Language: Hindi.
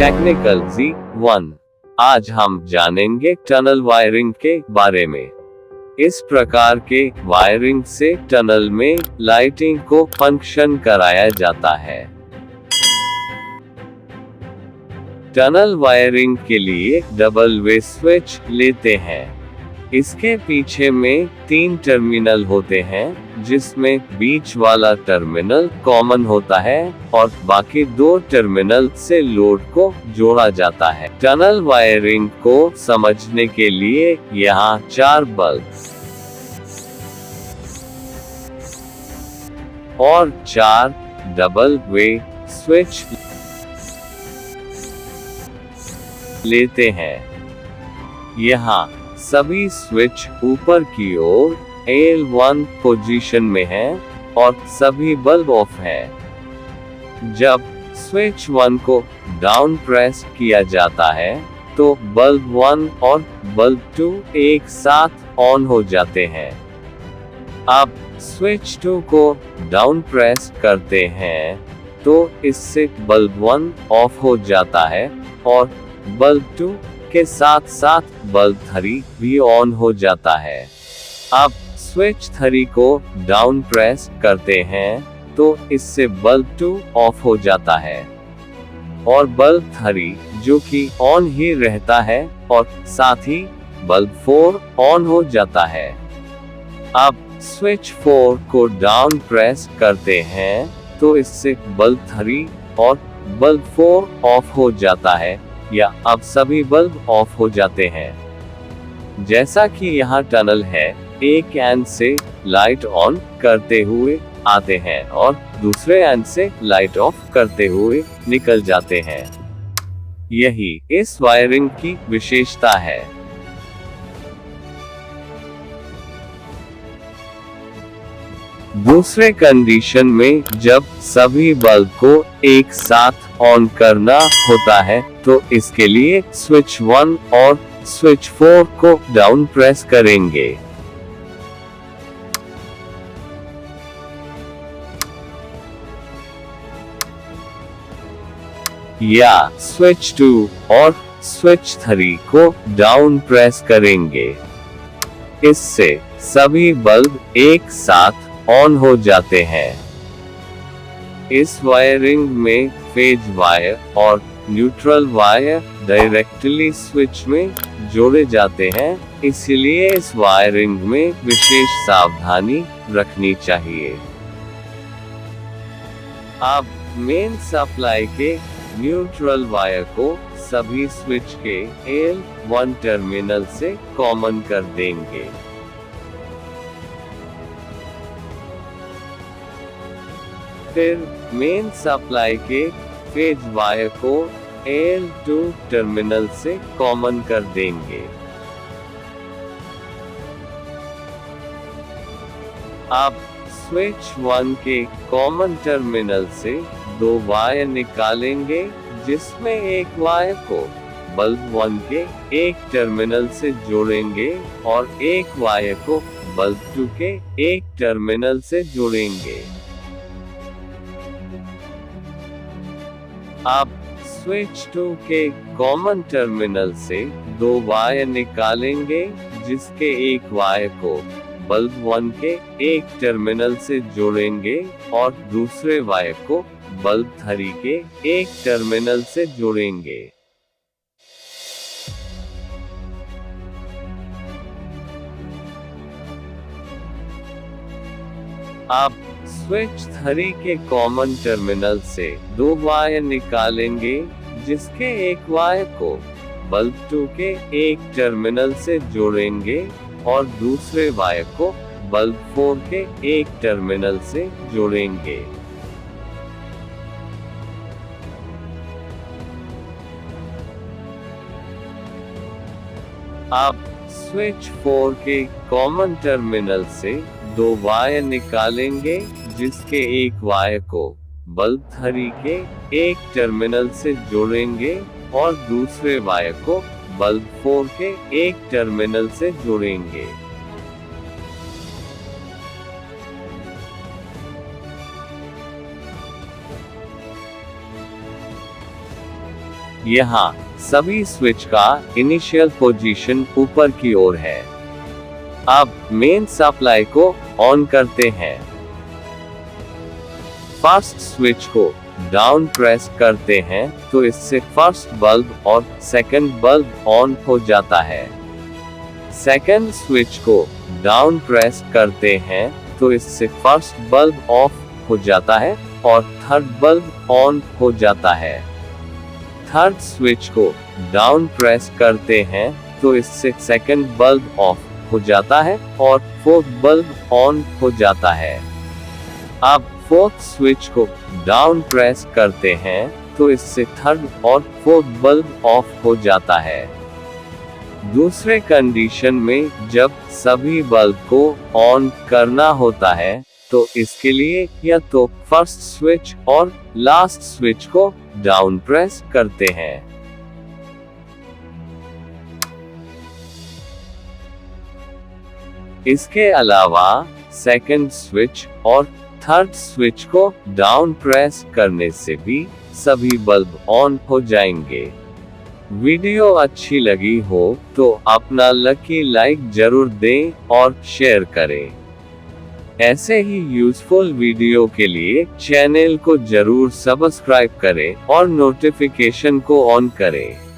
Technical Z1। आज हम जानेंगे टनल वायरिंग के बारे में। इस प्रकार के वायरिंग से टनल में लाइटिंग को फंक्शन कराया जाता है। टनल वायरिंग के लिए डबल वे स्विच लेते हैं। इसके पीछे में 3 टर्मिनल होते हैं, जिसमें बीच वाला टर्मिनल कॉमन होता है और बाकी 2 टर्मिनल से लोड को जोड़ा जाता है। टनल वायरिंग को समझने के लिए यहाँ 4 बल्ब और 4 डबल वे स्विच लेते हैं। यहाँ सभी स्विच ऊपर की ओर L1 पोजीशन में हैं और सभी बल्ब ऑफ है। जब स्विच 1 को डाउन प्रेस किया जाता है तो बल्ब 1 और बल्ब 2 एक साथ ऑन हो जाते हैं। अब स्विच 2 को डाउन प्रेस करते हैं तो इससे बल्ब 1 ऑफ हो जाता है और बल्ब 2 के साथ साथ बल्ब 3 भी ऑन हो जाता है। अब स्विच 3 को डाउन प्रेस करते हैं तो इससे बल्ब 2 ऑफ हो जाता है और बल्ब 3 जो कि ऑन ही रहता है और साथ ही बल्ब 4 ऑन हो जाता है। अब स्विच 4 को डाउन प्रेस करते हैं तो इससे बल्ब 3 और बल्ब 4 ऑफ हो जाता है या अब सभी बल्ब ऑफ हो जाते हैं। जैसा कि यहाँ टनल है, एक एंड से लाइट ऑन करते हुए आते हैं और दूसरे एंड से लाइट ऑफ करते हुए निकल जाते हैं। यही इस वायरिंग की विशेषता है। दूसरे कंडीशन में जब सभी बल्ब को एक साथ ऑन करना होता है तो इसके लिए स्विच 1 और स्विच 4 को डाउन प्रेस करेंगे। या स्विच 2 और स्विच 3 को डाउन प्रेस करेंगे। इससे सभी बल्ब एक साथ ऑन हो जाते हैं। इस वायरिंग में फेज वायर और न्यूट्रल वायर डायरेक्टली स्विच में जोड़े जाते हैं, इसलिए इस वायरिंग में विशेष सावधानी रखनी चाहिए। अब मेन सप्लाई के न्यूट्रल वायर को सभी स्विच के L1 टर्मिनल से कॉमन कर देंगे। फिर मेन सप्लाई के फेज वायर को L2 टर्मिनल से कॉमन कर देंगे। अब स्विच 1 के कॉमन टर्मिनल से 2 वायर निकालेंगे, जिसमें एक वायर को बल्ब 1 के एक टर्मिनल से जोड़ेंगे और एक वायर को बल्ब 2 के एक टर्मिनल से जोड़ेंगे। अब स्विच 2 के कॉमन टर्मिनल से 2 वायर निकालेंगे, जिसके एक वायर को बल्ब 1 के एक टर्मिनल से जोड़ेंगे और दूसरे वायर को बल्ब 3 के एक टर्मिनल से जोड़ेंगे। अब स्विच 3 के कॉमन टर्मिनल से 2 वायर निकालेंगे, जिसके एक वायर को बल्ब 2 के एक टर्मिनल से जोड़ेंगे और दूसरे वायर को बल्ब 4 के एक टर्मिनल से जोड़ेंगे। अब स्विच 4 के कॉमन टर्मिनल से 2 वायर निकालेंगे, जिसके एक वायर को बल्ब 3 के एक टर्मिनल से जोड़ेंगे और दूसरे वायर को बल्ब 4 के एक टर्मिनल से जोड़ेंगे। यहाँ सभी स्विच का इनिशियल पोजीशन ऊपर की ओर है। अब मेन सप्लाई को ऑन करते हैं। फर्स्ट स्विच को डाउन प्रेस करते हैं तो इससे फर्स्ट बल्ब और सेकंड बल्ब ऑन हो जाता है। सेकंड स्विच को डाउन प्रेस करते हैं तो इससे फर्स्ट बल्ब ऑफ हो जाता है और थर्ड बल्ब ऑन हो जाता है। थर्ड स्विच को डाउन प्रेस करते हैं तो इससे सेकंड बल्ब ऑफ हो जाता है और फोर्थ बल्ब ऑन हो जाता है। अब फोर्थ स्विच को डाउन प्रेस करते हैं तो इससे थर्ड और फोर्थ बल्ब ऑफ हो जाता है। दूसरे कंडीशन में जब सभी बल्ब को ऑन करना होता है तो इसके लिए या तो फर्स्ट स्विच और लास्ट स्विच को डाउन प्रेस करते हैं। इसके अलावा सेकंड स्विच और थर्ड स्विच को डाउन प्रेस करने से भी सभी बल्ब ऑन हो जाएंगे। वीडियो अच्छी लगी हो तो अपना लकी लाइक जरूर दें और शेयर करें। ऐसे ही यूजफुल वीडियो के लिए चैनल को जरूर सब्सक्राइब करें और नोटिफिकेशन को ऑन करें।